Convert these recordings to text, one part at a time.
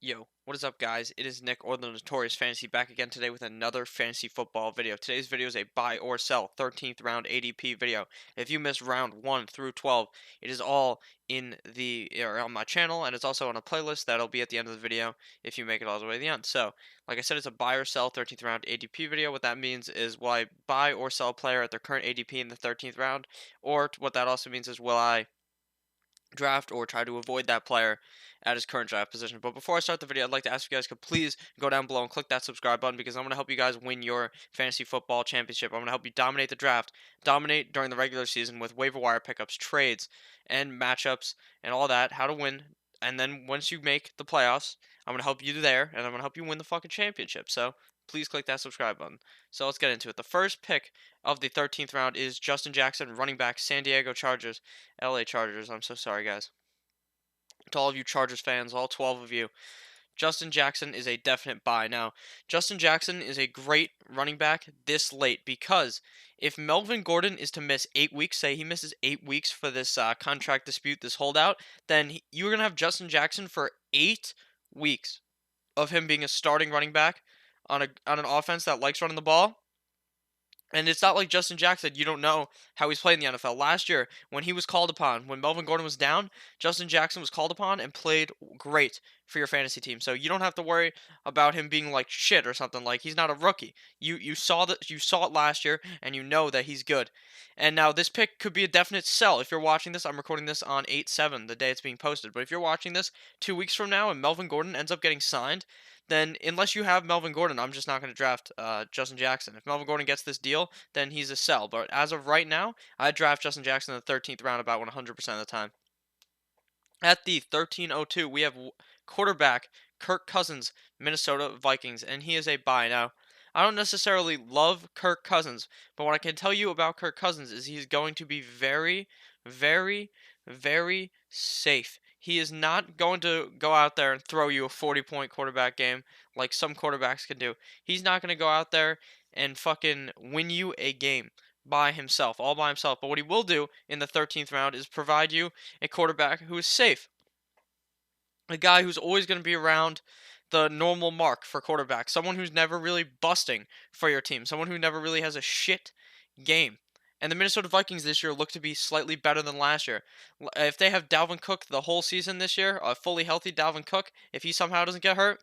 Yo, what is up, guys? It is Nick, or the Notorious Fantasy, back again today with another fantasy football video. Today's video is a buy or sell 13th round ADP video. If you missed round 1 through 12, it is all on my channel, and it's also on a playlist that'll be at the end of the video if you make it all the way to the end. So, like I said, it's a buy or sell 13th round ADP video. What that means is, will I buy or sell a player at their current ADP in the 13th round, or what that also means is, will I draft or try to avoid that player at his current draft position. But before I start the video, I'd like to ask you guys to please go down below and click that subscribe button, because I'm going to help you guys win your fantasy football championship. I'm going to help you dominate the draft, dominate during the regular season with waiver wire pickups, trades, and matchups, and all that, how to win. And then once you make the playoffs, I'm going to help you there, and I'm going to help you win the fucking championship. So please click that subscribe button. So let's get into it. The first pick of the 13th round is Justin Jackson, running back, San Diego Chargers. LA Chargers. I'm so sorry, guys. To all of you Chargers fans, all 12 of you, Justin Jackson is a definite buy. Now, Justin Jackson is a great running back this late, because if Melvin Gordon is to miss 8 weeks, say he misses 8 weeks for this contract dispute, this holdout, then you're going to have Justin Jackson for 8 weeks of him being a starting running back on an offense that likes running the ball. And it's not like Justin Jackson, you don't know how he's played in the NFL. Last year, when he was called upon, when Melvin Gordon was down, Justin Jackson was called upon and played great for your fantasy team. So you don't have to worry about him being like shit or something. Like, he's not a rookie. You saw it last year, and you know that he's good. And now this pick could be a definite sell. If you're watching this, I'm recording this on 8/7, the day it's being posted. But if you're watching this 2 weeks from now and Melvin Gordon ends up getting signed, then unless you have Melvin Gordon, I'm just not going to draft Justin Jackson. If Melvin Gordon gets this deal, then he's a sell. But as of right now, I draft Justin Jackson in the 13th round about 100% of the time. At the 1302, we have quarterback Kirk Cousins, Minnesota Vikings, and he is a buy. Now, I don't necessarily love Kirk Cousins, but what I can tell you about Kirk Cousins is he's going to be very, very, very safe. He is not going to go out there and throw you a 40-point quarterback game like some quarterbacks can do. He's not going to go out there and fucking win you a game by himself, all by himself. But what he will do in the 13th round is provide you a quarterback who is safe, a guy who's always going to be around the normal mark for quarterbacks, someone who's never really busting for your team, someone who never really has a shit game. And the Minnesota Vikings this year look to be slightly better than last year. If they have Dalvin Cook the whole season this year, a fully healthy Dalvin Cook, if he somehow doesn't get hurt,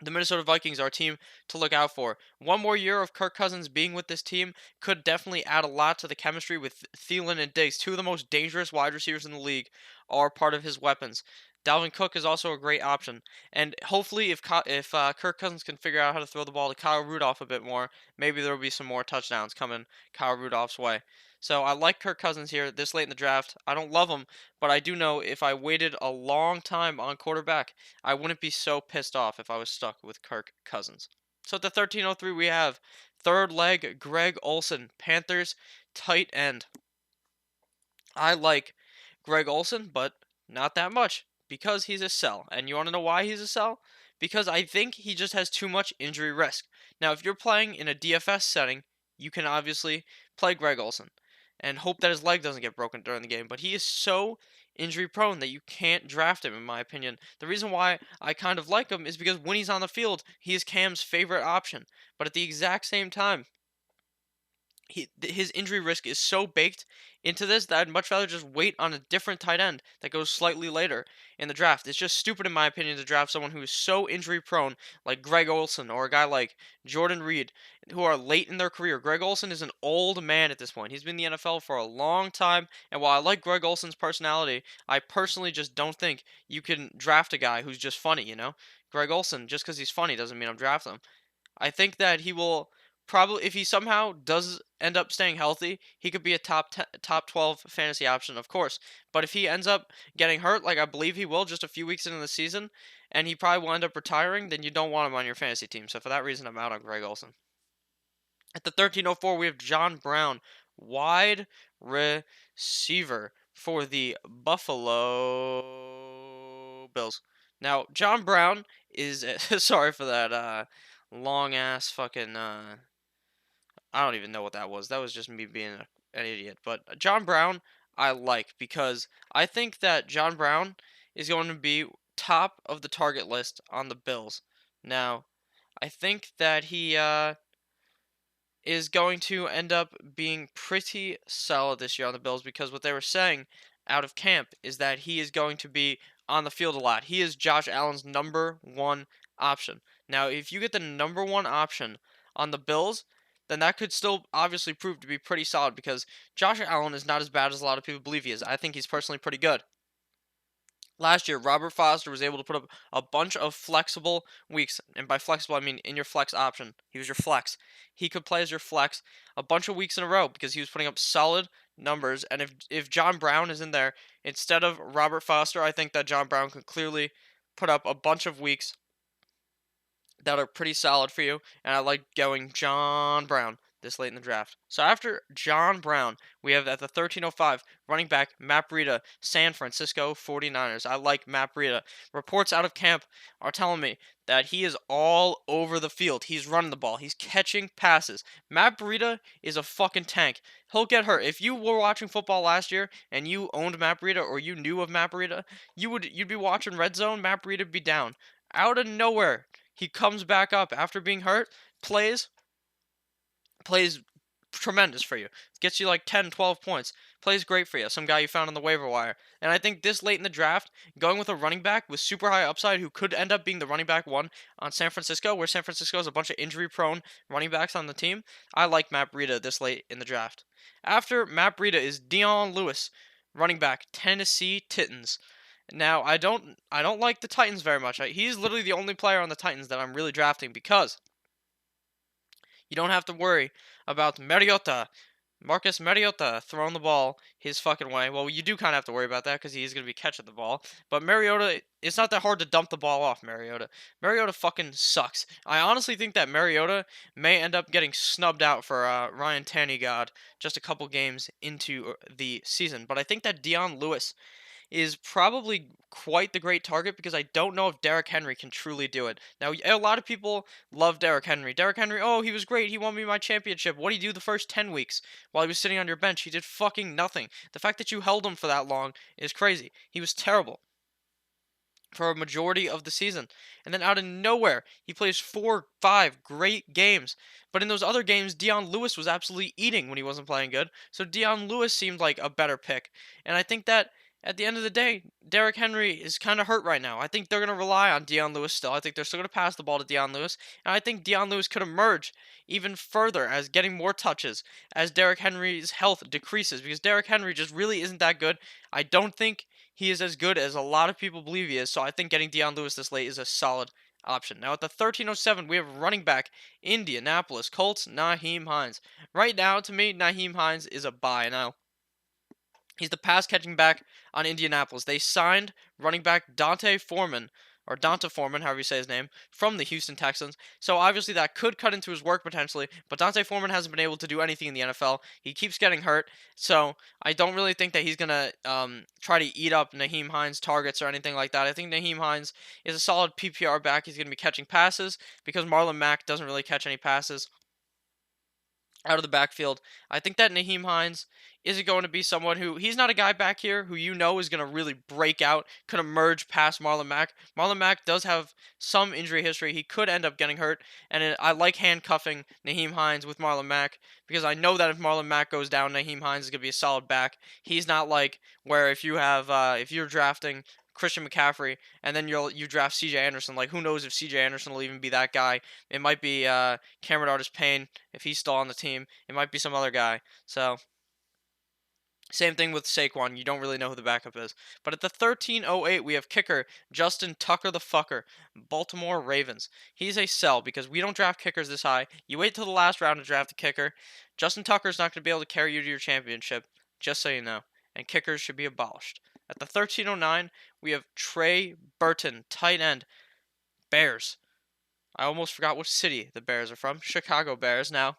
the Minnesota Vikings are a team to look out for. One more year of Kirk Cousins being with this team could definitely add a lot to the chemistry with Thielen and Diggs. Two of the most dangerous wide receivers in the league are part of his weapons. Dalvin Cook is also a great option, and hopefully, if Kirk Cousins can figure out how to throw the ball to Kyle Rudolph a bit more, maybe there will be some more touchdowns coming Kyle Rudolph's way. So I like Kirk Cousins here this late in the draft. I don't love him, but I do know if I waited a long time on quarterback, I wouldn't be so pissed off if I was stuck with Kirk Cousins. So at the 1303, we have third leg Greg Olsen, Panthers tight end. I like Greg Olsen, but not that much, because he's a sell. And you want to know why he's a sell? Because I think he just has too much injury risk. Now, if you're playing in a DFS setting, you can obviously play Greg Olsen and hope that his leg doesn't get broken during the game. But he is so injury prone that you can't draft him, in my opinion. The reason why I kind of like him is because when he's on the field, he is Cam's favorite option. But at the exact same time, his injury risk is so baked into this that I'd much rather just wait on a different tight end that goes slightly later in the draft. It's just stupid, in my opinion, to draft someone who is so injury prone like Greg Olsen or a guy like Jordan Reed, who are late in their career. Greg Olsen is an old man at this point. He's been in the NFL for a long time, and while I like Greg Olsen's personality, I personally just don't think you can draft a guy who's just funny, you know? Greg Olsen, just because he's funny doesn't mean I'm drafting him. I think that he will probably, if he somehow does end up staying healthy, he could be a top 12 fantasy option, of course. But if he ends up getting hurt, like I believe he will, just a few weeks into the season, and he probably will end up retiring, then you don't want him on your fantasy team. So for that reason, I'm out on Greg Olsen. At the 1304, we have John Brown, wide receiver for the Buffalo Bills. Now, John Brown is sorry for that long ass fucking I don't even know what that was. That was just me being an idiot. But John Brown, I like, because I think that John Brown is going to be top of the target list on the Bills. Now, I think that he is going to end up being pretty solid this year on the Bills because what they were saying out of camp is that he is going to be on the field a lot. He is Josh Allen's number one option. Now, if you get the number one option on the Bills, then that could still obviously prove to be pretty solid because Josh Allen is not as bad as a lot of people believe he is. I think he's personally pretty good. Last year, Robert Foster was able to put up a bunch of flexible weeks, and by flexible I mean in your flex option. He was your flex. He could play as your flex a bunch of weeks in a row because he was putting up solid numbers. And if John Brown is in there instead of Robert Foster, I think that John Brown could clearly put up a bunch of weeks that are pretty solid for you, and I like going John Brown this late in the draft. So after John Brown, we have at the 1305 running back Matt Breida, San Francisco 49ers. I like Matt Breida. Reports out of camp are telling me that he is all over the field. He's running the ball. He's catching passes. Matt Breida is a fucking tank. He'll get hurt. If you were watching football last year and you owned Matt Breida or you knew of Matt Breida, you'd be watching Red Zone. Matt Breida would be down out of nowhere. He comes back up after being hurt, plays tremendous for you. Gets you like 10, 12 points. Plays great for you. Some guy you found on the waiver wire. And I think this late in the draft, going with a running back with super high upside who could end up being the running back one on San Francisco, where San Francisco has a bunch of injury prone running backs on the team, I like Matt Breida this late in the draft. After Matt Breida is Dion Lewis, running back, Tennessee Titans. Now, I don't like the Titans very much. He's literally the only player on the Titans that I'm really drafting because you don't have to worry about Marcus Mariota throwing the ball his fucking way. Well, you do kind of have to worry about that because he is going to be catching the ball. But Mariota, it's not that hard to dump the ball off Mariota. Mariota fucking sucks. I honestly think that Mariota may end up getting snubbed out for Ryan Tannigod just a couple games into the season. But I think that Dion Lewis is probably quite the great target because I don't know if Derrick Henry can truly do it. Now, a lot of people love Derrick Henry. Derrick Henry, oh, he was great. He won me my championship. What did he do the first 10 weeks while he was sitting on your bench? He did fucking nothing. The fact that you held him for that long is crazy. He was terrible for a majority of the season. And then out of nowhere, he plays 4, 5 great games. But in those other games, Dion Lewis was absolutely eating when he wasn't playing good. So Dion Lewis seemed like a better pick. And I think that at the end of the day, Derrick Henry is kind of hurt right now. I think they're going to rely on Dion Lewis still. I think they're still going to pass the ball to Dion Lewis. And I think Dion Lewis could emerge even further as getting more touches as Derrick Henry's health decreases because Derrick Henry just really isn't that good. I don't think he is as good as a lot of people believe he is. So I think getting Dion Lewis this late is a solid option. Now at the 1307, we have running back Indianapolis Colts, Nyheim Hines. Right now, to me, Nyheim Hines is a buy. Now, he's the pass catching back on Indianapolis. They signed running back Donta Foreman, however you say his name, from the Houston Texans. So obviously that could cut into his work potentially, but Donta Foreman hasn't been able to do anything in the NFL. He keeps getting hurt, so I don't really think that he's going to try to eat up Nyheim Hines' targets or anything like that. I think Nyheim Hines is a solid PPR back. He's going to be catching passes because Marlon Mack doesn't really catch any passes out of the backfield. I think that Nyheim Hines is going to be someone who he's not a guy back here who you know is going to really break out, could emerge past Marlon Mack. Marlon Mack does have some injury history. He could end up getting hurt, and I like handcuffing Nyheim Hines with Marlon Mack because I know that if Marlon Mack goes down, Nyheim Hines is going to be a solid back. He's not like where if you're drafting Christian McCaffrey and then you draft C.J. Anderson. Like who knows if C.J. Anderson will even be that guy? It might be Cameron Artis-Payne if he's still on the team. It might be some other guy. So same thing with Saquon. You don't really know who the backup is. But at the 1308, we have kicker Justin Tucker the fucker, Baltimore Ravens. He's a sell because we don't draft kickers this high. You wait till the last round to draft a kicker. Justin Tucker's not going to be able to carry you to your championship, just so you know. And kickers should be abolished. At the 1309, we have Trey Burton, tight end, Bears. I almost forgot which city the Bears are from. Chicago Bears. Now,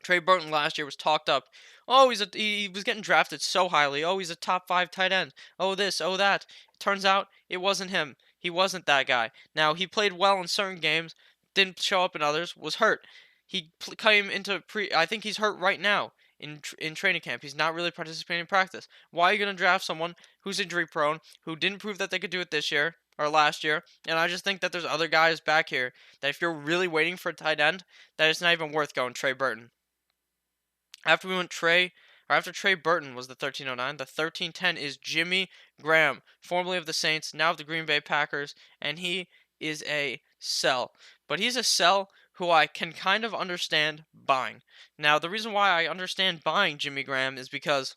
Trey Burton last year was talked up. Oh, he was getting drafted so highly. Oh, he's a top 5 tight end. Oh, this, oh, that. Turns out it wasn't him. He wasn't that guy. Now, he played well in certain games, didn't show up in others, was hurt. He came into I think he's hurt right now in training camp. He's not really participating in practice. Why are you going to draft someone who's injury prone, who didn't prove that they could do it this year or last year? And I just think that there's other guys back here that if you're really waiting for a tight end, that it's not even worth going Trey Burton. After we went Trey, or after Trey Burton was the 1309, the 1310 is Jimmy Graham, formerly of the Saints, now of the Green Bay Packers, and he is a sell. But he's a sell who I can kind of understand buying. Now, the reason why I understand buying Jimmy Graham is because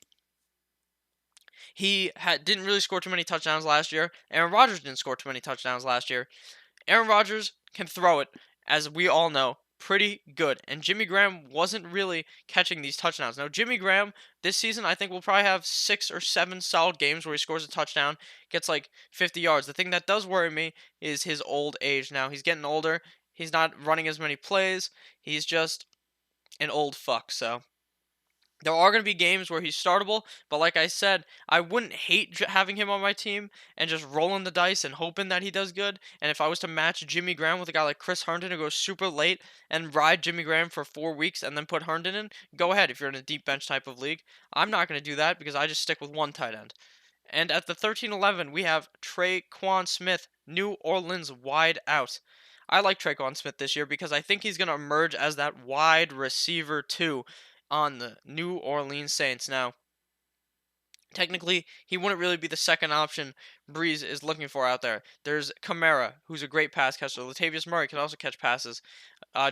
didn't really score too many touchdowns last year. Aaron Rodgers didn't score too many touchdowns last year. Aaron Rodgers can throw it, as we all know, pretty good. And Jimmy Graham wasn't really catching these touchdowns. Now, Jimmy Graham this season, I think, will probably have 6 or 7 solid games where he scores a touchdown, gets like 50 yards. The thing that does worry me is his old age now. He's getting older. He's not running as many plays. He's just an old fuck. So there are going to be games where he's startable, but like I said, I wouldn't hate having him on my team and just rolling the dice and hoping that he does good. And if I was to match Jimmy Graham with a guy like Chris Herndon who goes super late and ride Jimmy Graham for 4 weeks and then put Herndon in, go ahead if you're in a deep bench type of league. I'm not going to do that because I just stick with one tight end. And at the 13-11, we have Traquan Smith, New Orleans wide out. I like Traquan Smith this year because I think he's going to emerge as that wide receiver too on the New Orleans Saints. Now, technically, he wouldn't really be the second option Breeze is looking for out there. There's Kamara, who's a great pass catcher. Latavius Murray can also catch passes.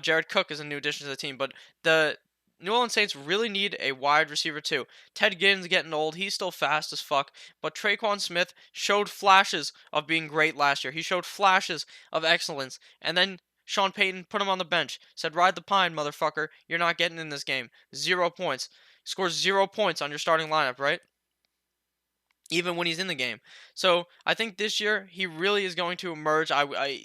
Jared Cook is a new addition to the team, but the New Orleans Saints really need a wide receiver too. Ted Ginn's getting old. He's still fast as fuck, but Traquan Smith showed flashes of being great last year. He showed flashes of excellence, and then Sean Payton put him on the bench. Said, "Ride the pine, motherfucker. You're not getting in this game. 0 points. Scores 0 points on your starting lineup, right? Even when he's in the game." So I think this year he really is going to emerge.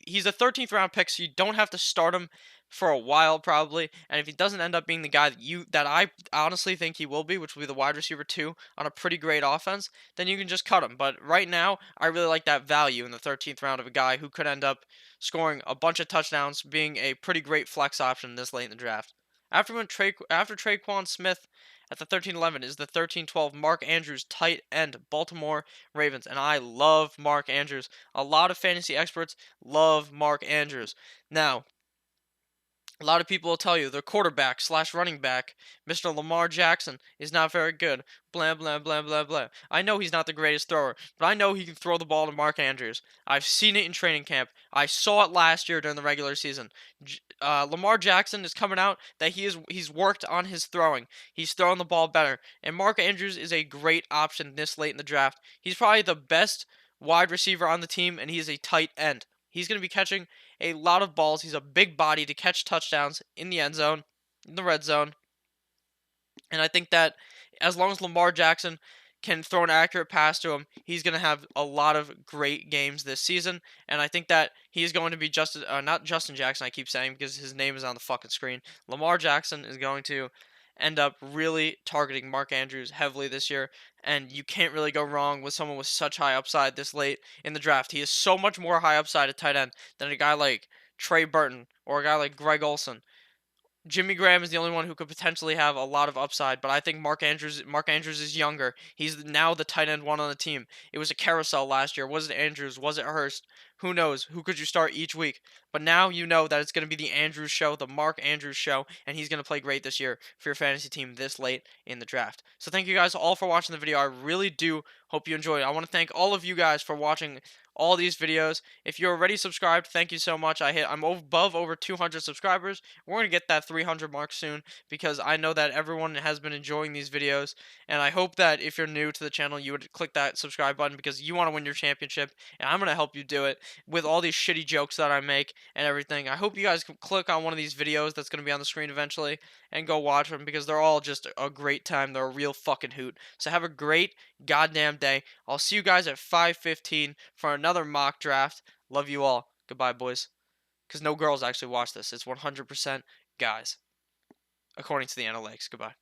He's a 13th round pick, so you don't have to start him for a while probably. And if he doesn't end up being the guy that I honestly think he will be, which will be the wide receiver 2 on a pretty great offense, then you can just cut him. But right now, I really like that value in the 13th round of a guy who could end up scoring a bunch of touchdowns, being a pretty great flex option this late in the draft. After Traquan Smith at the 13-11 is the 13-12 Mark Andrews, tight end, Baltimore Ravens. And I love Mark Andrews. A lot of fantasy experts love Mark Andrews. Now, a lot of people will tell you their quarterback slash running back, Mr. Lamar Jackson, is not very good. Blah, blah, blah, blah, blah. I know he's not the greatest thrower, but I know he can throw the ball to Mark Andrews. I've seen it in training camp. I saw it last year during the regular season. Lamar Jackson is coming out that he's worked on his throwing. He's throwing the ball better. And Mark Andrews is a great option this late in the draft. He's probably the best wide receiver on the team, and he is a tight end. He's going to be catching a lot of balls. He's a big body to catch touchdowns in the end zone, in the red zone. And I think that as long as Lamar Jackson can throw an accurate pass to him, he's going to have a lot of great games this season. And I think that he's going to be not Justin Jackson, I keep saying, because his name is on the fucking screen. Lamar Jackson is going to end up really targeting Mark Andrews heavily this year, and you can't really go wrong with someone with such high upside this late in the draft. He is so much more high upside at tight end than a guy like Trey Burton or a guy like Greg Olson. Jimmy Graham is the only one who could potentially have a lot of upside, but I think Mark Andrews is younger. He's now the tight end 1 on the team. It was a carousel last year. Was it Andrews? Was it Hurst? Who knows? Who could you start each week? But now you know that it's going to be the Andrews show, the Mark Andrews show, and he's going to play great this year for your fantasy team this late in the draft. So thank you guys all for watching the video. I really do hope you enjoyed it. I want to thank all of you guys for watching all these videos. If you're already subscribed, thank you so much. I'm above over 200 subscribers. We're going to get that 300 mark soon because I know that everyone has been enjoying these videos, and I hope that if you're new to the channel, you would click that subscribe button because you want to win your championship, and I'm going to help you do it with all these shitty jokes that I make and everything. I hope you guys can click on one of these videos that's going to be on the screen eventually and go watch them because they're all just a great time. They're a real fucking hoot. So have a great goddamn day. I'll see you guys at 5:15 for another mock draft. Love you all. Goodbye, boys. Because no girls actually watch this. It's 100% guys, according to the analytics. Goodbye.